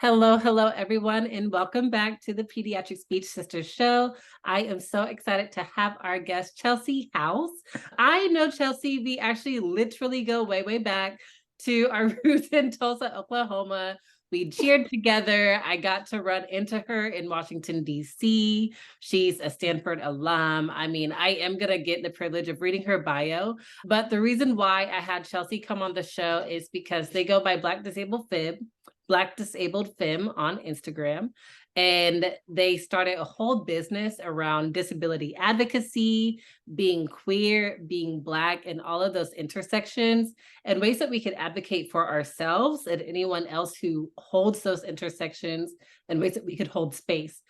Hello, everyone, and welcome back to the Pediatric Speech Sisters show. I am so excited to have our guest, Chelsea House. I know Chelsea, we actually literally go way back to our roots in Tulsa, Oklahoma. We cheered together. I got to run into her in Washington, D.C. She's a Stanford alum. I mean, I am going to get the privilege of reading her bio. But the reason why I had Chelsea come on the show is because they go by Black Disabled Femme. Black Disabled Femme on Instagram. And they started a whole business around disability advocacy, being queer, being Black, and all of those intersections, and ways that we could advocate for ourselves and anyone else who holds those intersections, and ways that we could hold space.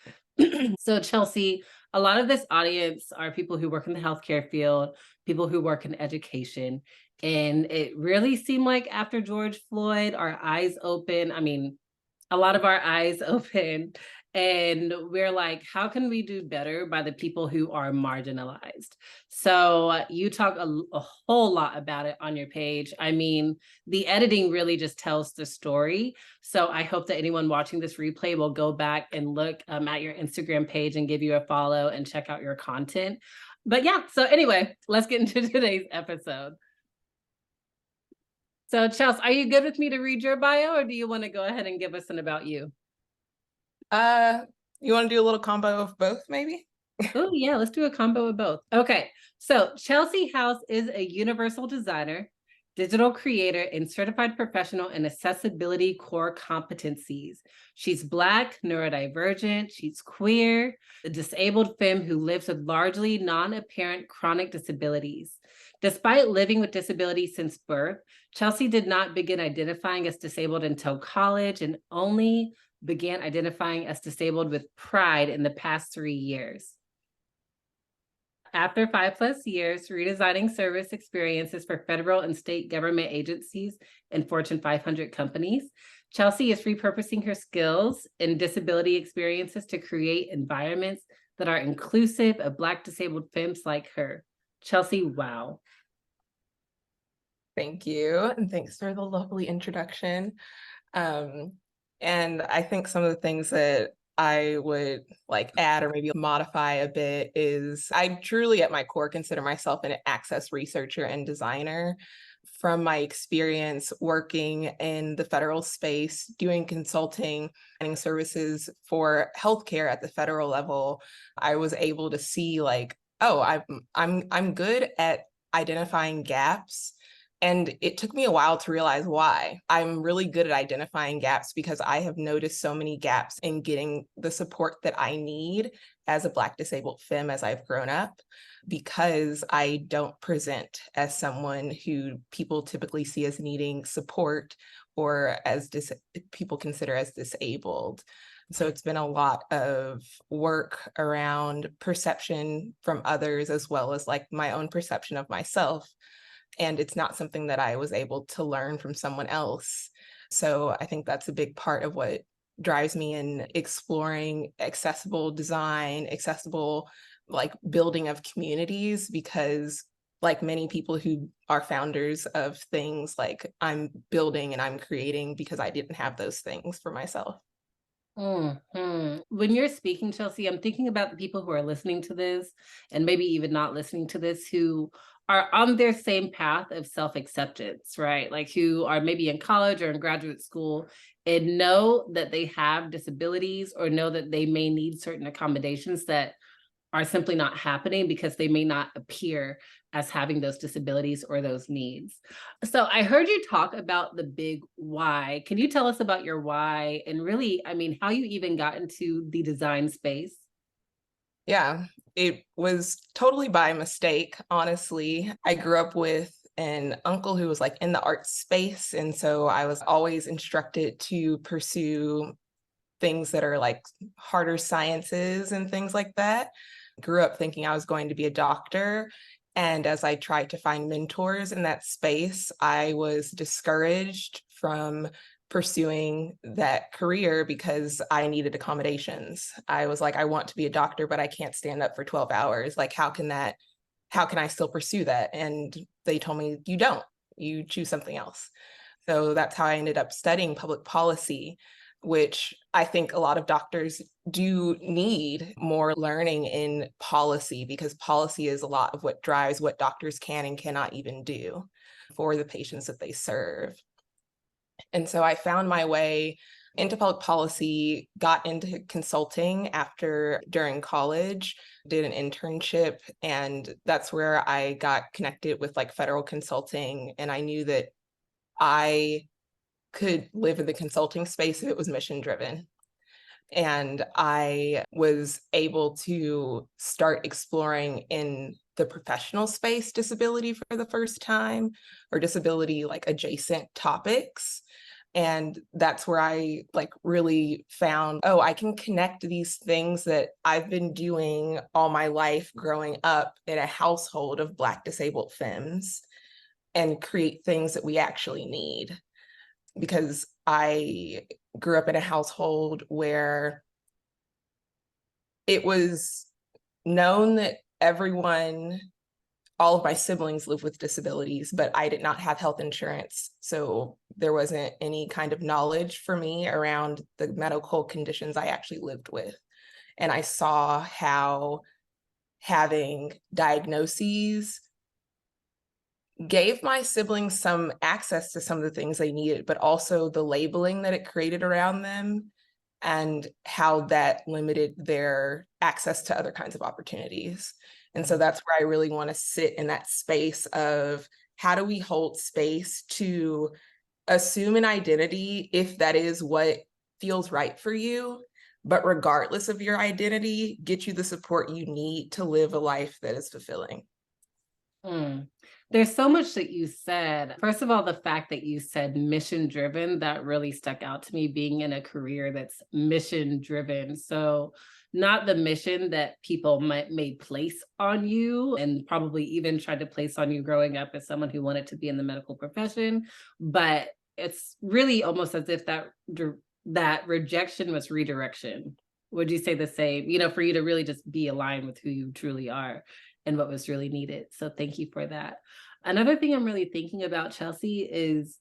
So, Chelsea, a lot of this audience are people who work in the healthcare field, people who work in education. And it really seemed like after George Floyd, our eyes open. I mean, a lot of our eyes open. And we're like, how can we do better by the people who are marginalized? So you talk a whole lot about it on your page. I mean, the editing really just tells the story. So I hope that anyone watching this replay will go back and look at your Instagram page and give you a follow and check out your content. But yeah, so anyway, let's get into today's episode. So, Chelsea, are you good with me to read your bio, or do you want to go ahead and give us an about you? You want to do a little combo of both, maybe? Oh, yeah, let's do a combo of both. Okay, so Chelsea House is a universal designer, digital creator, and certified professional in accessibility core competencies. She's Black, neurodivergent, she's queer, a disabled femme who lives with largely non-apparent chronic disabilities. Despite living with disabilities since birth, Chelsea did not begin identifying as disabled until college and only began identifying as disabled with pride in the past 3 years. After 5+ years, redesigning service experiences for federal and state government agencies and Fortune 500 companies, Chelsea is repurposing her skills and disability experiences to create environments that are inclusive of Black disabled femmes like her. Chelsea, wow. Thank you. And thanks for the lovely introduction. And I think some of the things that I would like add or maybe modify a bit is I truly at my core consider myself an access researcher and designer. From my experience working in the federal space, doing consulting and services for healthcare at the federal level, I was able to see like, oh, I'm good at identifying gaps. And it took me a while to realize why. I'm really good at identifying gaps because I have noticed so many gaps in getting the support that I need as a Black disabled femme as I've grown up, because I don't present as someone who people typically see as needing support or as people consider as disabled. So it's been a lot of work around perception from others, as well as like my own perception of myself. And it's not something that I was able to learn from someone else. So I think that's a big part of what drives me in exploring accessible design, accessible like building of communities, because like many people who are founders of things, like I'm building and I'm creating because I didn't have those things for myself. Mm-hmm. When you're speaking, Chelsea, I'm thinking about the people who are listening to this and maybe even not listening to this, who are on their same path of self-acceptance, right? Like who are maybe in college or in graduate school and know that they have disabilities or know that they may need certain accommodations that are simply not happening because they may not appear as having those disabilities or those needs. So I heard you talk about the big why. Can you tell us about your why and really, I mean, how you even got into the design space? Yeah, it was totally by mistake, honestly. I grew up with an uncle who was like in the art space. And so I was always instructed to pursue things that are like harder sciences and things like that. Grew up thinking I was going to be a doctor. And as I tried to find mentors in that space, I was discouraged from pursuing that career because I needed accommodations. I was like, I want to be a doctor, but I can't stand up for 12 hours. Like, how can I still pursue that? And they told me, you choose something else. So that's how I ended up studying public policy. which I think a lot of doctors do need more learning in policy, because policy is a lot of what drives what doctors can and cannot even do for the patients that they serve. And so I found my way into public policy, got into consulting during college, did an internship, and that's where I got connected with like federal consulting. And I knew that I could live in the consulting space if it was mission driven. And I was able to start exploring in the professional space disability for the first time, or disability like adjacent topics. And that's where I like really found, oh, I can connect these things that I've been doing all my life growing up in a household of Black disabled femmes and create things that we actually need. Because I grew up in a household where it was known that all of my siblings live with disabilities, but I did not have health insurance. So there wasn't any kind of knowledge for me around the medical conditions I actually lived with. And I saw how having diagnoses gave my siblings some access to some of the things they needed, but also the labeling that it created around them and how that limited their access to other kinds of opportunities. And so that's where I really want to sit in that space of how do we hold space to assume an identity if that is what feels right for you, but regardless of your identity, get you the support you need to live a life that is fulfilling. There's so much that you said. First of all, the fact that you said mission driven, that really stuck out to me, being in a career that's mission driven. So not the mission that people may place on you and probably even tried to place on you growing up as someone who wanted to be in the medical profession, but it's really almost as if that rejection was redirection. Would you say the same, for you to really just be aligned with who you truly are and what was really needed? So thank you for that. Another thing I'm really thinking about, Chelsea, is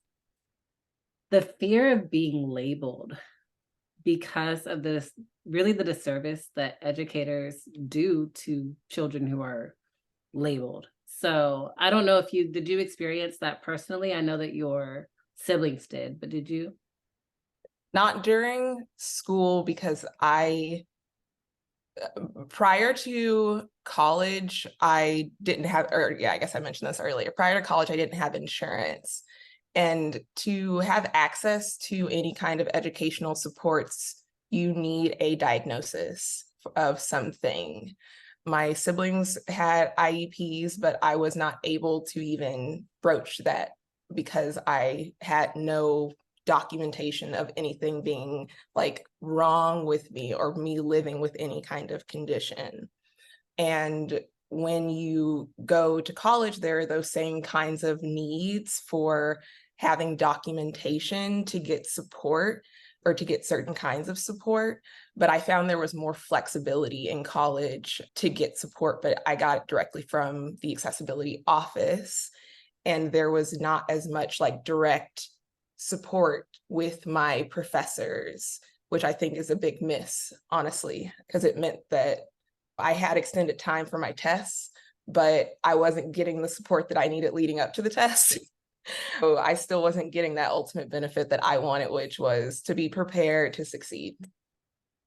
the fear of being labeled because of this, really the disservice that educators do to children who are labeled. So I don't know if did you experience that personally? I know that your siblings did, but did you? Not during school, because prior to college, I didn't have, I guess I mentioned this earlier. Prior to college, I didn't have insurance. And to have access to any kind of educational supports, you need a diagnosis of something. My siblings had IEPs, but I was not able to even broach that because I had no documentation of anything being like wrong with me or me living with any kind of condition. And when you go to college, there are those same kinds of needs for having documentation to get support or to get certain kinds of support. But I found there was more flexibility in college to get support, but I got it directly from the accessibility office. And there was not as much like direct support with my professors, which I think is a big miss, honestly, because it meant that I had extended time for my tests, but I wasn't getting the support that I needed leading up to the test. So I still wasn't getting that ultimate benefit that I wanted, which was to be prepared to succeed.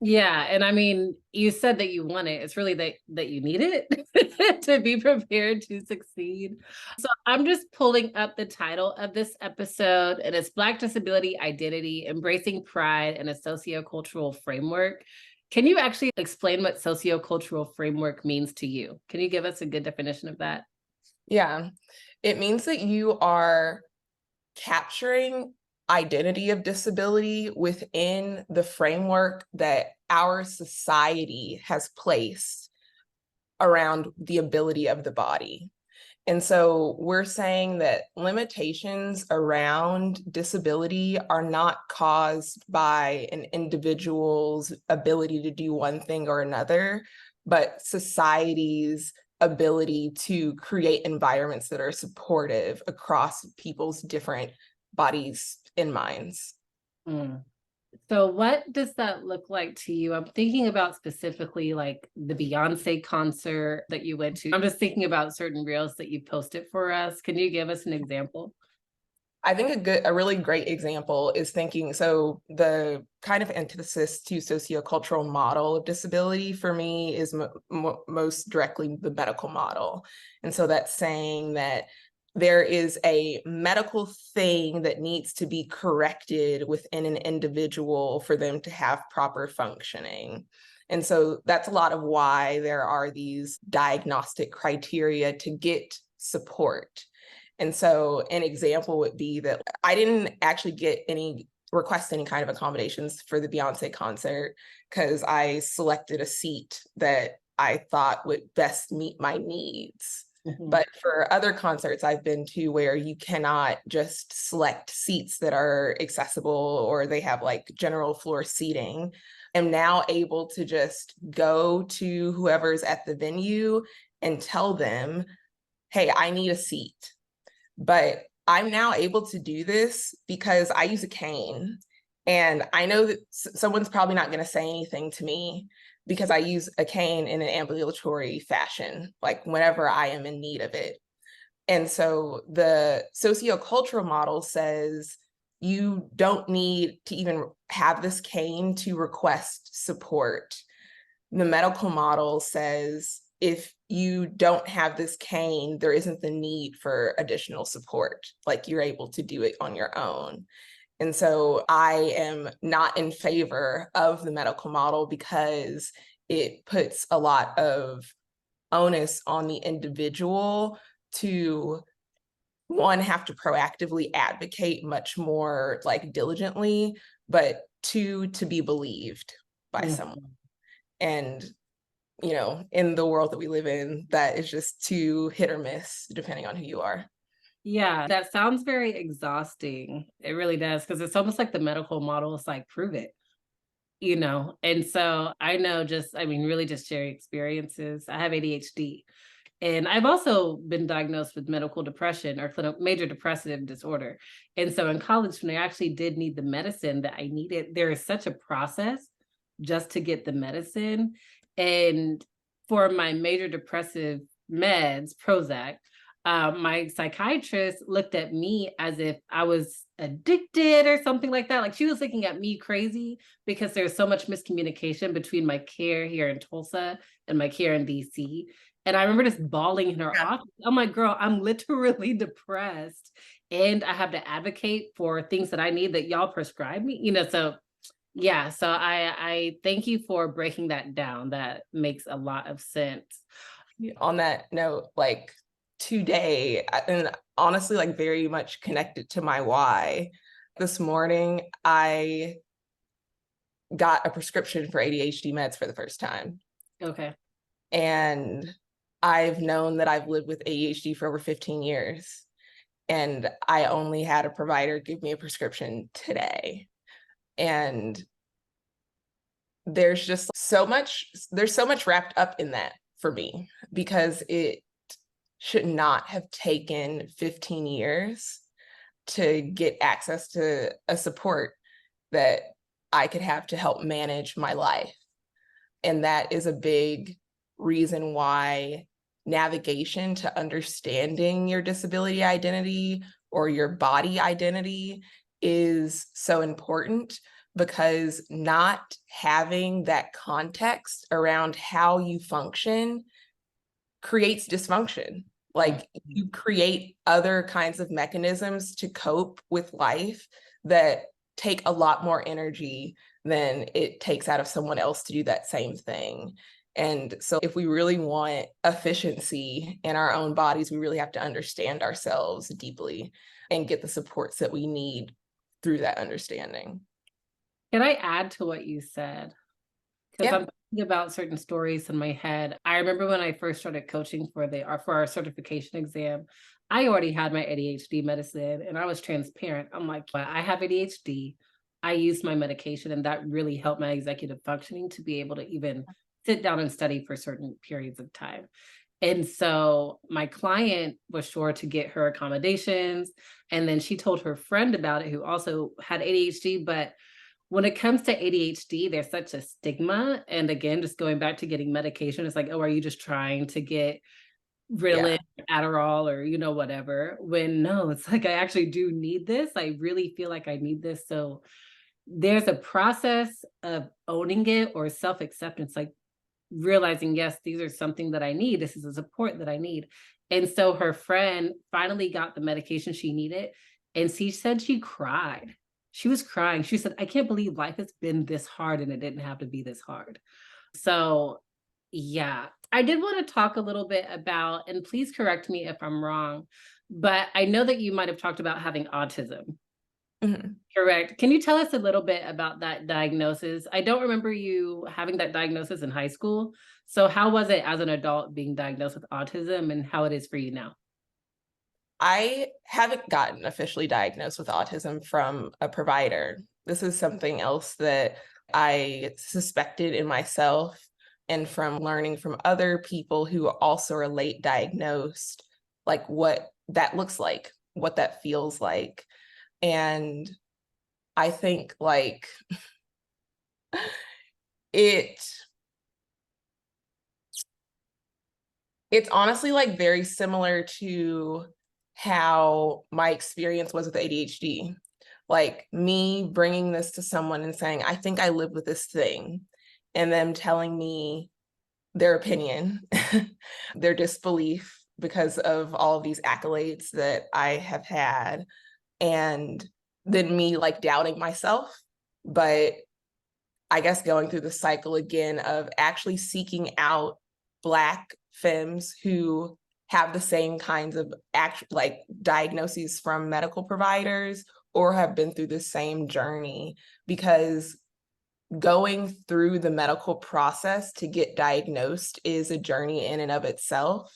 Yeah. And I mean, you said that you want it. It's really that you need it to be prepared to succeed. So I'm just pulling up the title of this episode, and it's Black Disability Identity, Embracing Pride in a Socio-Cultural Framework. Can you actually explain what socio-cultural framework means to you? Can you give us a good definition of that? Yeah, it means that you are capturing identity of disability within the framework that our society has placed around the ability of the body. And so we're saying that limitations around disability are not caused by an individual's ability to do one thing or another, but society's ability to create environments that are supportive across people's different bodies and minds. Mm. So what does that look like to you? I'm thinking about specifically like the Beyonce concert that you went to. I'm just thinking about certain reels that you posted for us. Can you give us an example? I think a really great example is thinking, so the kind of antithesis to sociocultural model of disability for me is most directly the medical model. And so that's saying that there is a medical thing that needs to be corrected within an individual for them to have proper functioning. And so that's a lot of why there are these diagnostic criteria to get support. And so an example would be that I didn't actually request any kind of accommodations for the Beyonce concert because I selected a seat that I thought would best meet my needs. Mhm. But for other concerts I've been to where you cannot just select seats that are accessible or they have like general floor seating, I'm now able to just go to whoever's at the venue and tell them, hey, I need a seat. But I'm now able to do this because I use a cane. And I know that someone's probably not going to say anything to me because I use a cane in an ambulatory fashion, like whenever I am in need of it. And so the sociocultural model says you don't need to even have this cane to request support. The medical model says if you don't have this cane, there isn't the need for additional support, like you're able to do it on your own. And so I am not in favor of the medical model because it puts a lot of onus on the individual to, one, have to proactively advocate much more like diligently, but two, to be believed by someone. Mhm. And in the world that we live in, that is just too hit or miss depending on who you are. Yeah, that sounds very exhausting. It really does, because it's almost like the medical model is like, prove it, you know? And so I know just, I mean, really just sharing experiences. I have ADHD, and I've also been diagnosed with medical depression or major depressive disorder. And so in college, when I actually did need the medicine that I needed, there is such a process just to get the medicine. And for my major depressive meds, Prozac, my psychiatrist looked at me as if I was addicted or something like that. Like she was looking at me crazy because there's so much miscommunication between my care here in Tulsa and my care in DC. And I remember just bawling in her Yeah. office. I'm like, girl, I'm literally depressed. And I have to advocate for things that I need that y'all prescribe me, so yeah, so I thank you for breaking that down. That makes a lot of sense. On that note, like today, and honestly, like very much connected to my why, this morning, I got a prescription for ADHD meds for the first time. Okay. And I've known that I've lived with ADHD for over 15 years. And I only had a provider give me a prescription today. And there's so much wrapped up in that for me because it should not have taken 15 years to get access to a support that I could have to help manage my life. And that is a big reason why navigation to understanding your disability identity or your body identity is so important, because not having that context around how you function creates dysfunction. Like you create other kinds of mechanisms to cope with life that take a lot more energy than it takes out of someone else to do that same thing. And so if we really want efficiency in our own bodies, we really have to understand ourselves deeply and get the supports that we need through that understanding. Can I add to what you said? Because Yeah. I'm thinking about certain stories in my head. I remember when I first started coaching for our certification exam, I already had my ADHD medicine and I was transparent. I'm like, "Well, I have ADHD. I use my medication, and that really helped my executive functioning to be able to even sit down and study for certain periods of time." And so my client was sure to get her accommodations. And then she told her friend about it, who also had ADHD, but when it comes to ADHD, there's such a stigma. And again, just going back to getting medication, it's like, oh, are you just trying to get Yeah. Ritalin, Adderall, or, whatever? When no, it's like, I actually do need this. I really feel like I need this. So there's a process of owning it or self-acceptance, like realizing, yes, these are something that I need. This is a support that I need. And so her friend finally got the medication she needed. And she said she cried. She was crying. She said, I can't believe life has been this hard and it didn't have to be this hard. So, yeah, I did want to talk a little bit about, and please correct me if I'm wrong, but I know that you might have talked about having autism. Mhm. Correct. Can you tell us a little bit about that diagnosis? I don't remember you having that diagnosis in high school. So how was it as an adult being diagnosed with autism and how it is for you now? I haven't gotten officially diagnosed with autism from a provider. This is something else that I suspected in myself, and from learning from other people who also are late diagnosed, like what that looks like, what that feels like. And I think like it it's honestly like very similar to how my experience was with ADHD. Like me bringing this to someone and saying, I think I live with this thing, and them telling me their opinion, their disbelief because of all of these accolades that I have had, and then me like doubting myself. But I guess going through the cycle again of actually seeking out Black femmes who have the same kinds of like diagnoses from medical providers or have been through the same journey, because going through the medical process to get diagnosed is a journey in and of itself.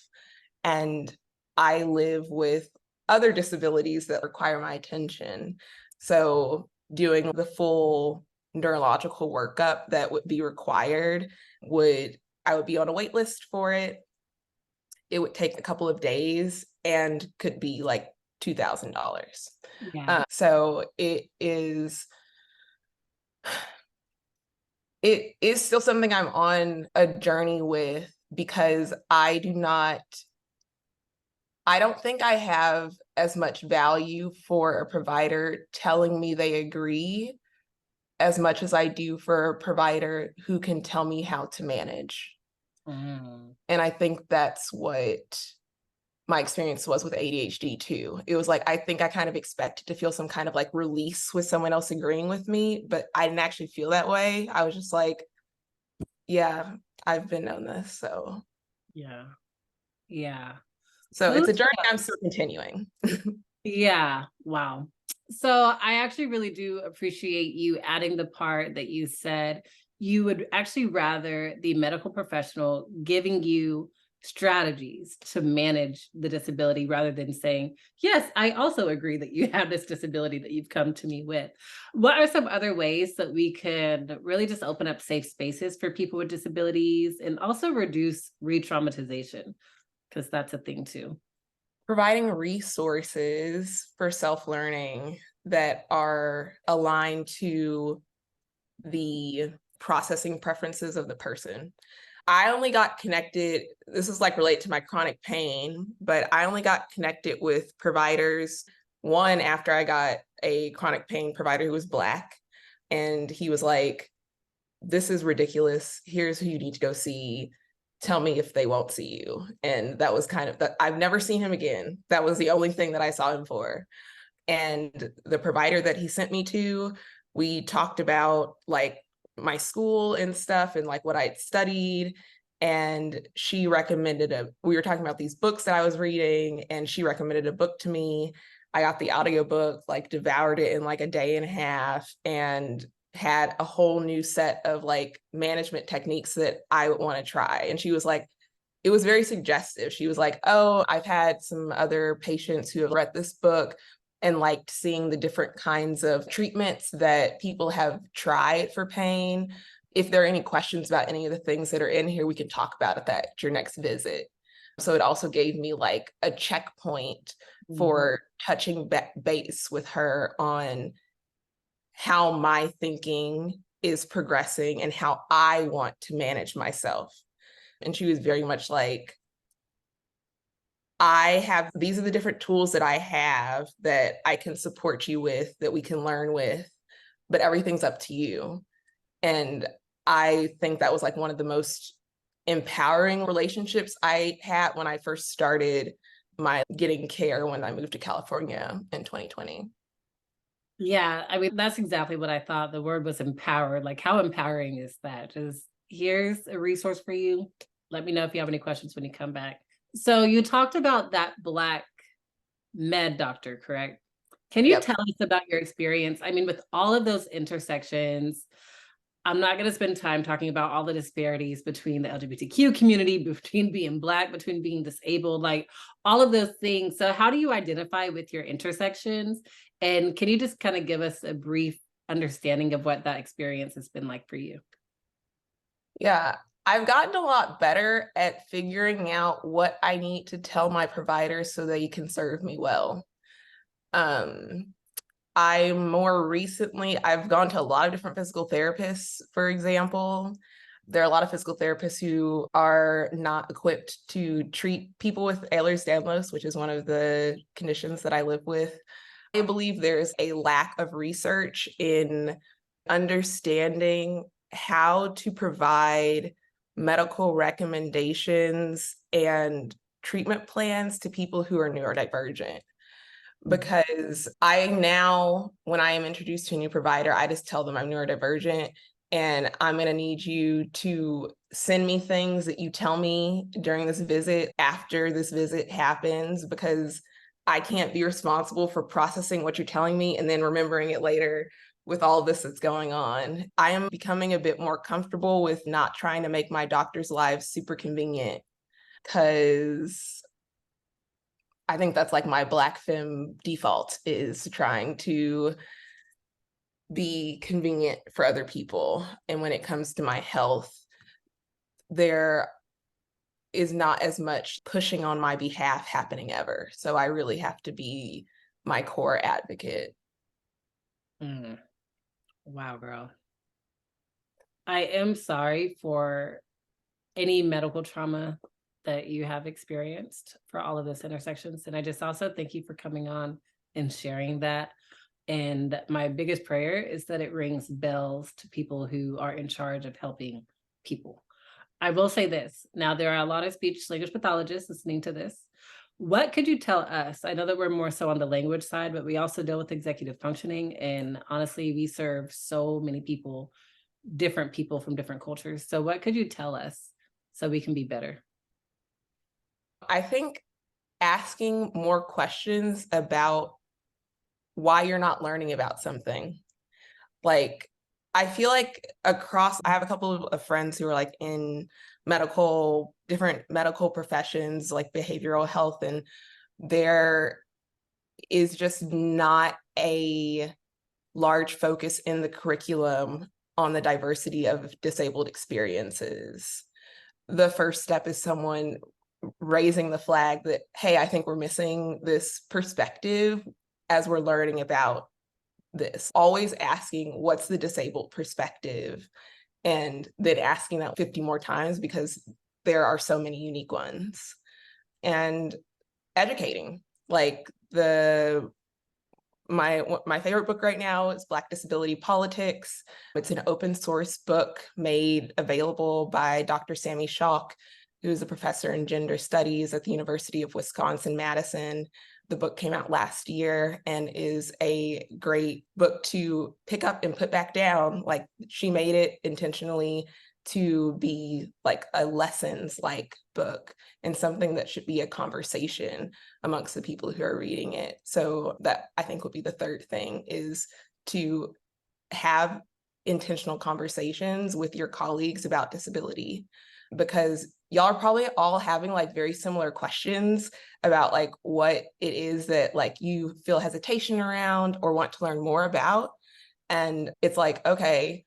And I live with other disabilities that require my attention. So doing the full neurological workup that would be required I would be on a wait list for it. It would take a couple of days and could be like $2,000. Yeah. So it is still something I'm on a journey with, because I don't think I have as much value for a provider telling me they agree as much as I do for a provider who can tell me how to manage. Mm. And I think that's what my experience was with ADHD too. It was like, I think I kind of expected to feel some kind of like release with someone else agreeing with me, but I didn't actually feel that way. I was just like, yeah, I've been known this. So Yeah. Yeah. it's Who a journey I'm still continuing. Yeah. Wow. So I actually really do appreciate you adding the part that you said you would actually rather the medical professional giving you strategies to manage the disability rather than saying, yes, I also agree that you have this disability that you've come to me with. What are some other ways that we can really just open up safe spaces for people with disabilities and also reduce re-traumatization? Because that's a thing too. Providing resources for self-learning that are aligned to the processing preferences of the person. I only got connected, this is like related to my chronic pain, but I only got connected with providers, one after I got a chronic pain provider who was Black. And he was like, this is ridiculous. Here's who you need to go see. Tell me if they won't see you. And that was kind of that. I've never seen him again. That was the only thing that I saw him for. And the provider that he sent me to, we talked about like my school and stuff and like what I'd studied. And she recommended we were talking about these books that I was reading, and she recommended a book to me. I got the audiobook, like devoured it in like a day and a half, and had a whole new set of like management techniques that I would want to try. And she was like, it was very suggestive. She was like, oh, I've had some other patients who have read this book and liked seeing the different kinds of treatments that people have tried for pain. If there are any questions about any of the things that are in here, we can talk about it at your next visit. So it also gave me like a checkpoint for touching base with her on how my thinking is progressing and how I want to manage myself. And she was very much like, these are the different tools that I have that I can support you with, that we can learn with, but everything's up to you. And I think that was like one of the most empowering relationships I had when I first started my getting care when I moved to California in 2020. Yeah, I mean, that's exactly what I thought. The word was empowered. Like, how empowering is that? Just here's a resource for you. Let me know if you have any questions when you come back. So you talked about that Black med doctor, correct? Can you Yep. tell us about your experience? I mean, with all of those intersections, I'm not going to spend time talking about all the disparities between the LGBTQ community, between being Black, between being disabled, like all of those things. So how do you identify with your intersections? And can you just kind of give us a brief understanding of what that experience has been like for you? Yeah, I've gotten a lot better at figuring out what I need to tell my providers so they can serve me well. Um, I've gone to a lot of different physical therapists, for example. There are a lot of physical therapists who are not equipped to treat people with Ehlers-Danlos, which is one of the conditions that I live with. I believe there's a lack of research in understanding how to provide medical recommendations and treatment plans to people who are neurodivergent. Because when I am introduced to a new provider, I just tell them I'm neurodivergent and I'm going to need you to send me things that you tell me during this visit after this visit happens, because I can't be responsible for processing what you're telling me and then remembering it later with all this that's going on. I am becoming a bit more comfortable with not trying to make my doctor's lives super convenient, because I think that's like my Black femme default, is trying to be convenient for other people. And when it comes to my health, there is not as much pushing on my behalf happening ever. So I really have to be my core advocate. Mm. Wow, girl. I am sorry for any medical trauma that you have experienced for all of those intersections. And I just also thank you for coming on and sharing that. And my biggest prayer is that it rings bells to people who are in charge of helping people. I will say this. Now, there are a lot of speech language pathologists listening to this. What could you tell us? I know that we're more so on the language side, but we also deal with executive functioning. And honestly, we serve so many people, different people from different cultures. So what could you tell us so we can be better? I think asking more questions about why you're not learning about something. Like, I feel like I have a couple of friends who are like in different medical professions, like behavioral health, and there is just not a large focus in the curriculum on the diversity of disabled experiences. The first step is someone raising the flag that, hey, I think we're missing this perspective as we're learning about this. Always asking, what's the disabled perspective? And then asking that 50 more times, because there are so many unique ones. And educating, like my favorite book right now is Black Disability Politics. It's an open source book made available by Dr. Sammy Schalk, who is a professor in gender studies at the University of Wisconsin-Madison. The book came out last year and is a great book to pick up and put back down. Like, she made it intentionally to be like a lessons like book and something that should be a conversation amongst the people who are reading it. So that, I think, would be the third thing, is to have intentional conversations with your colleagues about disability, because y'all are probably all having like very similar questions about like what it is that like you feel hesitation around or want to learn more about. And it's like, okay,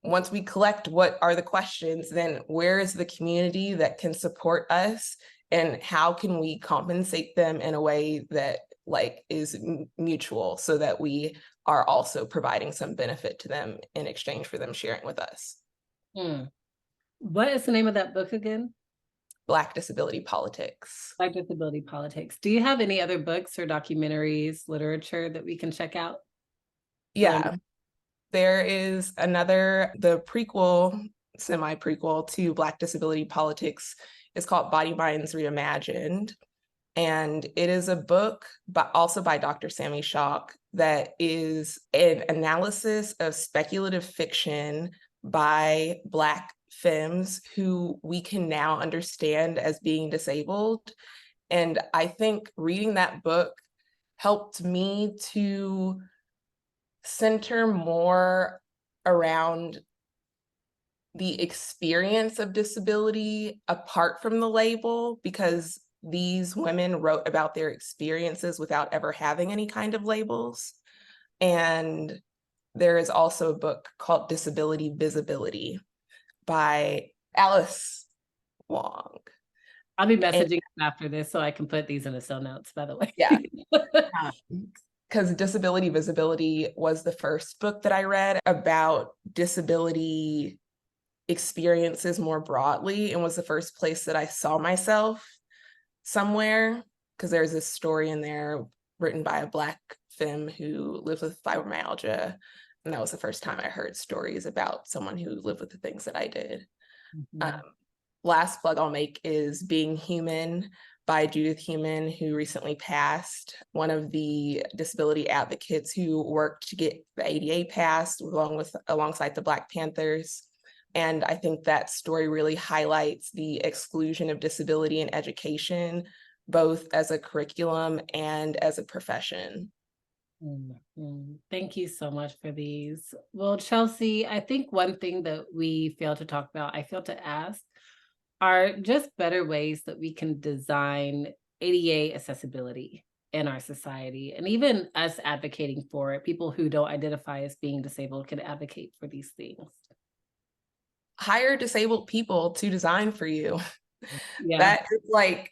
once we collect what are the questions, then where is the community that can support us, and how can we compensate them in a way that like is mutual, so that we are also providing some benefit to them in exchange for them sharing with us. What is the name of that book again? Black Disability Politics. Black Disability Politics. Do you have any other books or documentaries, literature that we can check out? Yeah, there is the prequel, semi-prequel to Black Disability Politics is called Body Minds Reimagined. And it is a book, but also by Dr. Sami Shock, that is an analysis of speculative fiction by Black femmes who we can now understand as being disabled. And I think reading that book helped me to center more around the experience of disability apart from the label, because these women wrote about their experiences without ever having any kind of labels. And there is also a book called Disability Visibility by Alice Wong. I'll be messaging after this so I can put these in the show notes, by the way. Yeah. Because Disability Visibility was the first book that I read about disability experiences more broadly, and was the first place that I saw myself somewhere, because there's this story in there written by a Black femme who lives with fibromyalgia. And that was the first time I heard stories about someone who lived with the things that I did. Last plug I'll make is Being Human by Judith Heumann, who recently passed, one of the disability advocates who worked to get the ADA passed alongside the Black Panthers. And I think that story really highlights the exclusion of disability in education, both as a curriculum and as a profession. Thank you so much for these. Well, Chelsea, I think one thing that we failed to talk about, I failed to ask, are just better ways that we can design ADA accessibility in our society, and even us advocating for it. People who don't identify as being disabled can advocate for these things. Hire disabled people to design for you. Yeah. That is like,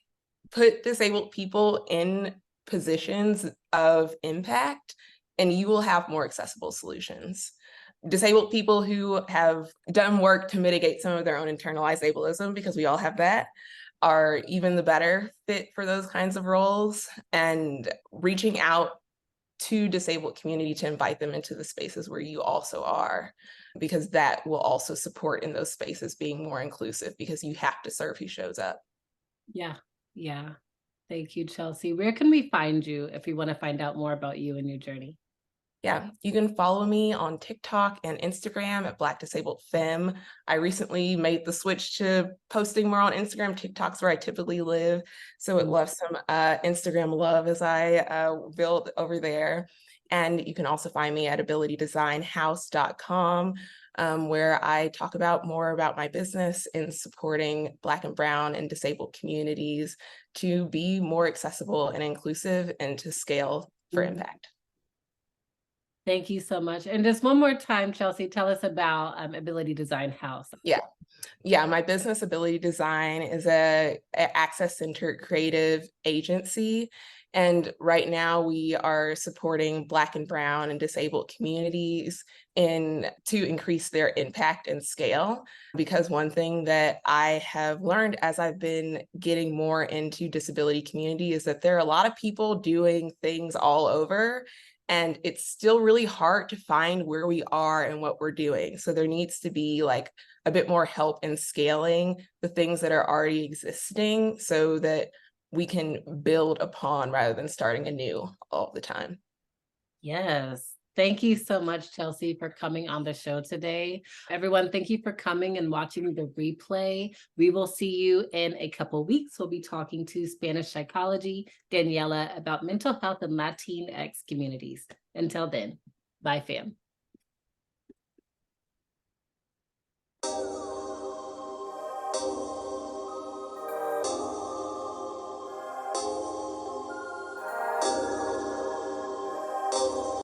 put disabled people in positions of impact and you will have more accessible solutions. Disabled people who have done work to mitigate some of their own internalized ableism, because we all have that, are even the better fit for those kinds of roles. And reaching out to disabled community to invite them into the spaces where you also are, because that will also support in those spaces being more inclusive, because you have to serve who shows up. Yeah. Thank you, Chelsea. Where can we find you if we want to find out more about you and your journey? Yeah, you can follow me on TikTok and Instagram at Black Disabled Femme. I recently made the switch to posting more on Instagram. TikTok's where I typically live, so I'd love some Instagram love as I build over there. And you can also find me at abilitydesignhouse.com, where I talk more about my business in supporting Black and Brown and disabled communities to be more accessible and inclusive and to scale for impact. Thank you so much. And just one more time, Chelsea, tell us about Ability Design House. Yeah, my business, Ability Design, is a access-centered creative agency. And right now we are supporting Black and Brown and disabled communities to increase their impact and scale. Because one thing that I have learned as I've been getting more into disability community is that there are a lot of people doing things all over, and it's still really hard to find where we are and what we're doing. So there needs to be like a bit more help in scaling the things that are already existing so that we can build upon rather than starting anew all the time. Yes. Thank you so much, Chelsea, for coming on the show today. Everyone, thank you for coming and watching the replay. We will see you in a couple of weeks. We'll be talking to Spanish psychology, Daniela, about mental health in Latinx communities. Until then, bye, fam.